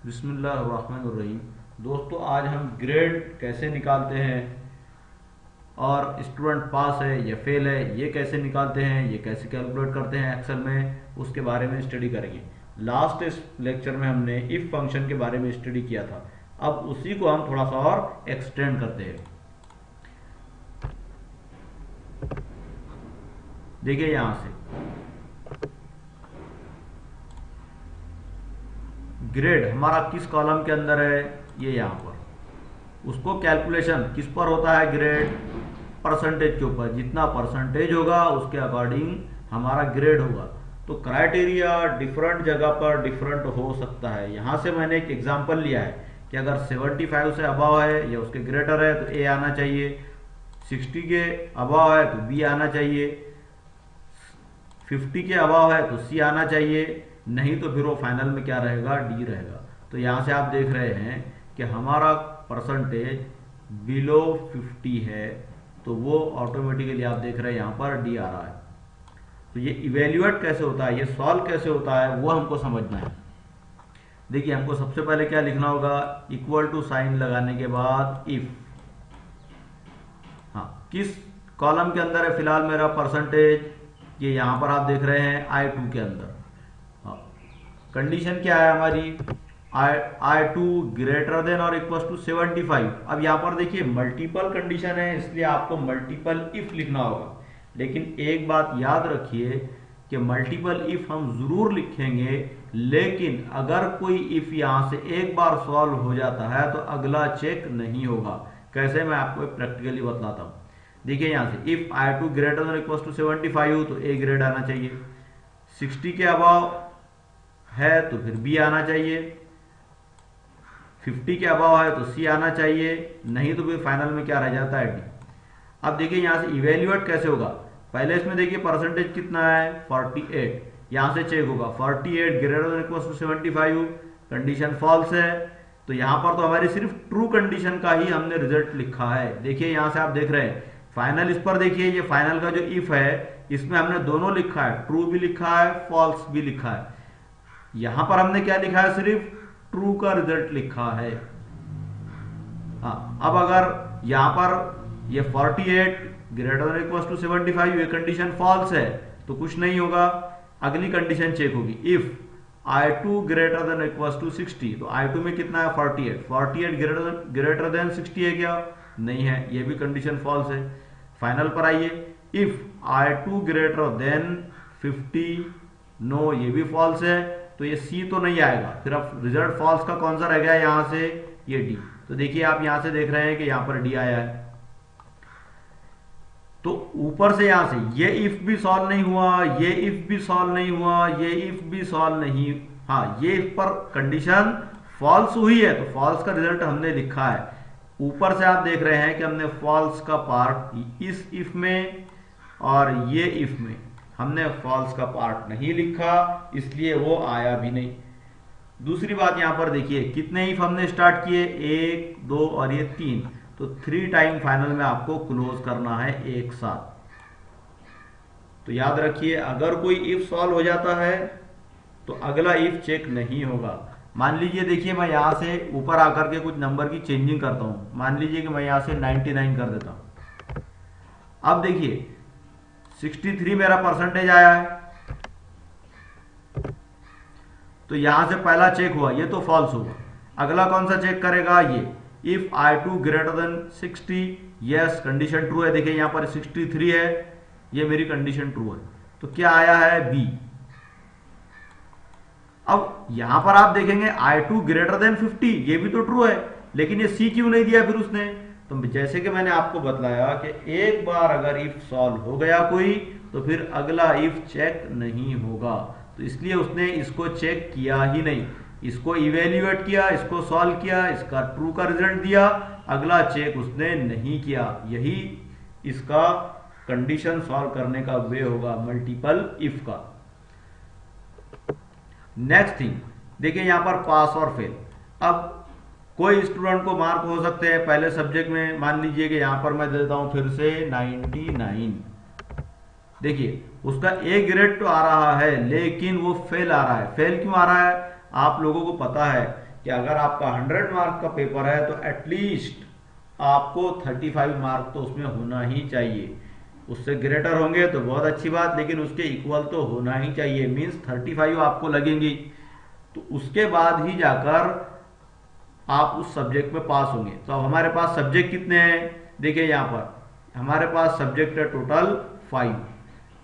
बिस्मिल्लाहिर्रहमानिर्रहीम। दोस्तों, आज हम ग्रेड कैसे निकालते हैं और स्टूडेंट पास है या फेल है ये कैसे निकालते हैं, ये कैसे कैलकुलेट करते हैं एक्सेल में, उसके बारे में स्टडी करेंगे। लास्ट इस लेक्चर में हमने इफ फंक्शन के बारे में स्टडी किया था। अब उसी को हम थोड़ा सा और एक्सटेंड करते हैं। देखिए यहां से ग्रेड हमारा किस कॉलम के अंदर है, ये यहां पर। उसको कैलकुलेशन किस पर होता है, ग्रेड परसेंटेज के ऊपर। जितना परसेंटेज होगा उसके अकॉर्डिंग हमारा ग्रेड होगा। तो क्राइटेरिया डिफरेंट जगह पर डिफरेंट हो सकता है। यहां से मैंने एक एग्जांपल लिया है कि अगर 75 से अबव है या उसके ग्रेटर है तो ए आना चाहिए, 60 के अबव है तो बी आना चाहिए, 50 के अबव है तो सी आना चाहिए, नहीं तो फिर वो फाइनल में क्या रहेगा, डी रहेगा। तो यहां से आप देख रहे हैं कि हमारा परसेंटेज बिलो 50 है तो वो ऑटोमेटिकली आप देख रहे हैं यहां पर डी आ रहा है। तो ये इवेल्युएट कैसे होता है, ये सॉल्व कैसे होता है, वो हमको समझना है। देखिए हमको सबसे पहले क्या लिखना होगा, इक्वल टू साइन लगाने के बाद इफ। हाँ, किस कॉलम के अंदर है फिलहाल मेरा परसेंटेज, ये यहां पर आप देख रहे हैं I2 के अंदर। कंडीशन क्या है हमारी, I2 ग्रेटर देन और इक्वल टू 75। अब यहां पर देखिए मल्टीपल कंडीशन है, इसलिए आपको मल्टीपल इफ लिखना होगा। लेकिन एक बात याद रखिए कि मल्टीपल इफ हम जरूर लिखेंगे, लेकिन अगर कोई इफ यहां से एक बार सॉल्व हो जाता है तो अगला चेक नहीं होगा। कैसे, मैं आपको प्रैक्टिकली बतलाता हूं। देखिए यहां से if I2 greater than equal to 75 तो ए ग्रेड आना चाहिए, 60 के अबव है तो फिर बी आना चाहिए, 50 के अबव है तो सी आना चाहिए, नहीं तो फिर फाइनल में क्या रह जाता है, डी। अब देखिए यहां से इवेल्युएट कैसे होगा। पहले इसमें देखिए परसेंटेज कितना है, 48। यहां से चेक होगा 48 greater than equal to 75, condition false है। तो यहां पर तो हमारी सिर्फ ट्रू कंडीशन का ही हमने रिजल्ट लिखा है। देखिए यहां से आप देख रहे हैं फाइनल, इस पर देखिए ये फाइनल का जो इफ है इसमें हमने दोनों लिखा है, ट्रू भी लिखा है, फॉल्स भी लिखा है। यहां पर हमने क्या लिखा है, सिर्फ ट्रू का रिजल्ट लिखा है। अब अगर यहां पर ये 48 ग्रेटर देन इक्वल टू 75 ये कंडीशन फॉल्स है तो कुछ नहीं होगा, अगली कंडीशन चेक होगी if I2 greater than equal to 60। तो I2 में कितना है, 48 ग्रेटर देन 60 है क्या, नहीं है, ये भी कंडीशन फॉल्स है। फाइनल पर आइए, if I2 greater then 50, no, ये भी फॉल्स है, तो ये सी तो नहीं आएगा। फिर अब रिजल्ट फॉल्स का कौन सा रह गया यहां से, ये डी। तो देखिए आप यहां से देख रहे हैं कि यहां पर डी आया है। तो ऊपर से यहां से ये इफ भी सॉल्व नहीं हुआ, ये इफ भी सॉल्व नहीं हुआ, ये इफ भी सॉल्व नहीं, हाँ ये इफ पर कंडीशन फॉल्स हुई है तो फॉल्स का रिजल्ट हमने लिखा है। ऊपर से आप देख रहे हैं कि हमने फॉल्स का पार्ट इस इफ में और ये इफ में हमने फॉल्स का पार्ट नहीं लिखा, इसलिए वो आया भी नहीं। दूसरी बात यहां पर देखिए कितने इफ हमने स्टार्ट किए, 1 2 और ये 3, तो 3 टाइम फाइनल में आपको क्लोज करना है एक साथ। तो याद रखिए अगर कोई इफ सॉल्व हो जाता है तो अगला इफ चेक नहीं होगा। मान लीजिए देखिए मैं यहां से ऊपर आकर के कुछ नंबर की चेंजिंग करता हूं, मान लीजिए कि मैं यहां से 99 कर देता हूं। अब देखिए 63 मेरा परसेंटेज आया है, तो यहां से पहला चेक हुआ, ये तो फॉल्स हुआ। अगला कौन सा चेक करेगा, ये if I2 greater then 60, yes condition true है। देखिए यहां पर 63 है, ये मेरी कंडीशन ट्रू है, तो क्या आया है, बी। अब यहां पर आप देखेंगे I2 ग्रेटर देन 50, ये भी तो ट्रू है, लेकिन ये सी क्यों नहीं दिया फिर उसने। तो जैसे कि मैंने आपको बताया कि एक बार अगर इफ सॉल्व हो गया कोई तो फिर अगला इफ चेक नहीं होगा, तो इसलिए उसने इसको चेक किया ही नहीं। इसको इवेल्युएट किया, इसको सॉल्व किया, इसका ट्रू का रिजल्ट दिया, अगला चेक उसने नहीं किया। यही इसका कंडीशन सॉल्व करने का वे होगा मल्टीपल इफ का। नेक्स्ट थिंग देखिए यहां पर पास और फेल। अब कोई स्टूडेंट को मार्क हो सकते हैं पहले सब्जेक्ट में, मान लीजिए कि यहां पर मैं देता हूं फिर से 99। देखिए उसका ए ग्रेड तो आ रहा है लेकिन वो फेल आ रहा है। फेल क्यों आ रहा है, आप लोगों को पता है कि अगर आपका 100 मार्क का पेपर है तो एटलीस्ट आपको 35 मार्क तो उसमें होना ही चाहिए। उससे ग्रेटर होंगे तो बहुत अच्छी बात, लेकिन उसके इक्वल तो होना ही चाहिए, मीन्स 35 आपको लगेंगी। तो उसके बाद ही जाकर आप उस सब्जेक्ट में पास होंगे। तो अब हमारे पास सब्जेक्ट कितने हैं, देखिए यहाँ पर हमारे पास सब्जेक्ट है टोटल 5।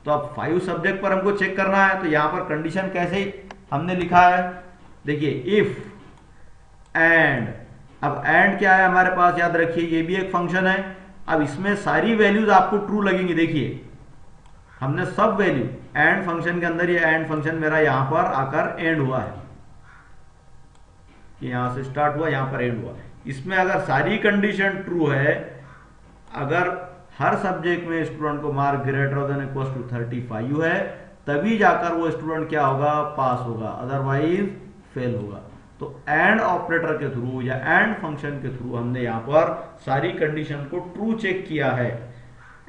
तो अब 5 सब्जेक्ट पर हमको चेक करना है। तो यहाँ पर कंडीशन कैसे हमने लिखा है, देखिए इफ एंड। अब एंड क्या है हमारे पास, याद रखिए ये भी एक फंक्शन है। अब इसमें सारी वैल्यूज आपको ट्रू लगेंगी। देखिए हमने सब वैल्यू एंड फंक्शन के अंदर, ये एंड फंक्शन मेरा यहां पर आकर एंड हुआ है, यहां से स्टार्ट हुआ यहां पर एंड हुआ। इसमें अगर सारी कंडीशन ट्रू है, अगर हर सब्जेक्ट में स्टूडेंट को mark greater than equal to 35 है, तभी जाकर वो स्टूडेंट क्या होगा, पास होगा, अदरवाइज फेल होगा। तो एंड ऑपरेटर के थ्रू या एंड फंक्शन के थ्रू हमने यहां पर सारी कंडीशन को ट्रू चेक किया है।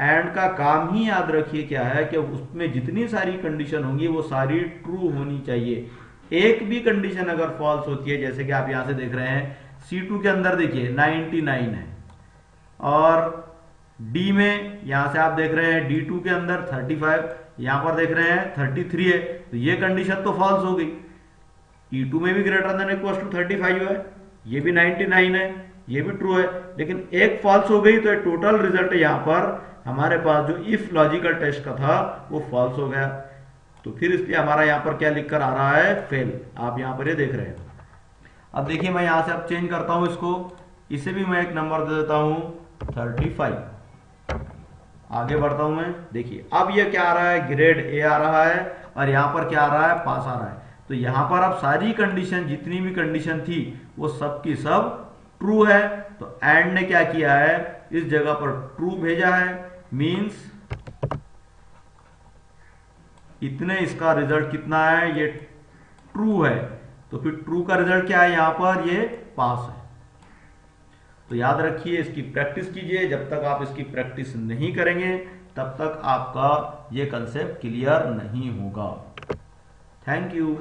एंड का काम ही याद रखिए क्या है कि उसमें जितनी सारी कंडीशन होंगी वो सारी ट्रू होनी चाहिए। एक भी कंडीशन अगर फॉल्स होती है, जैसे कि आप यहां से देख रहे हैं C2 के अंदर देखिए 99 है, और D में यहां से आप देख रहे हैं D2 के अंदर 35, यहां पर देख रहे हैं 33 है, तो ये कंडीशन तो फॉल्स हो गई। E2 में भी ग्रेटर देन इक्वल टू 35 है, ये भी 99 है, ये भी ट्रू है, लेकिन एक फॉल्स हो गई, तो टोटल रिजल्ट यहां पर हमारे पास जो इफ लॉजिकल टेस्ट का था वो फॉल्स हो गया। तो फिर इसलिए हमारा यहां पर क्या लिखकर आ रहा है, फेल। आप यहां पर ये देख रहे हैं। अब देखिए मैं यहां से अब चेंज करता हूं इसको, इसे भी मैं एक नंबर दे देता हूं 35। आगे बढ़ता हूं मैं, देखिए अब ये क्या आ रहा है, ग्रेड ए आ रहा है, और यहां पर क्या आ रहा है, पास आ रहा है। तो यहां पर अब सारी कंडीशन, जितनी भी कंडीशन थी वो सब की सब ट्रू है। तो एंड ने क्या किया है, इस जगह पर ट्रू भेजा है, मींस इतने इसका रिजल्ट कितना है, ये ट्रू है। तो फिर ट्रू का रिजल्ट क्या है, यहां पर ये पास है। तो याद रखिए, इसकी प्रैक्टिस कीजिए। जब तक आप इसकी प्रैक्टिस नहीं करेंगे तब तक आपका ये कंसेप्ट क्लियर नहीं होगा। Thank you.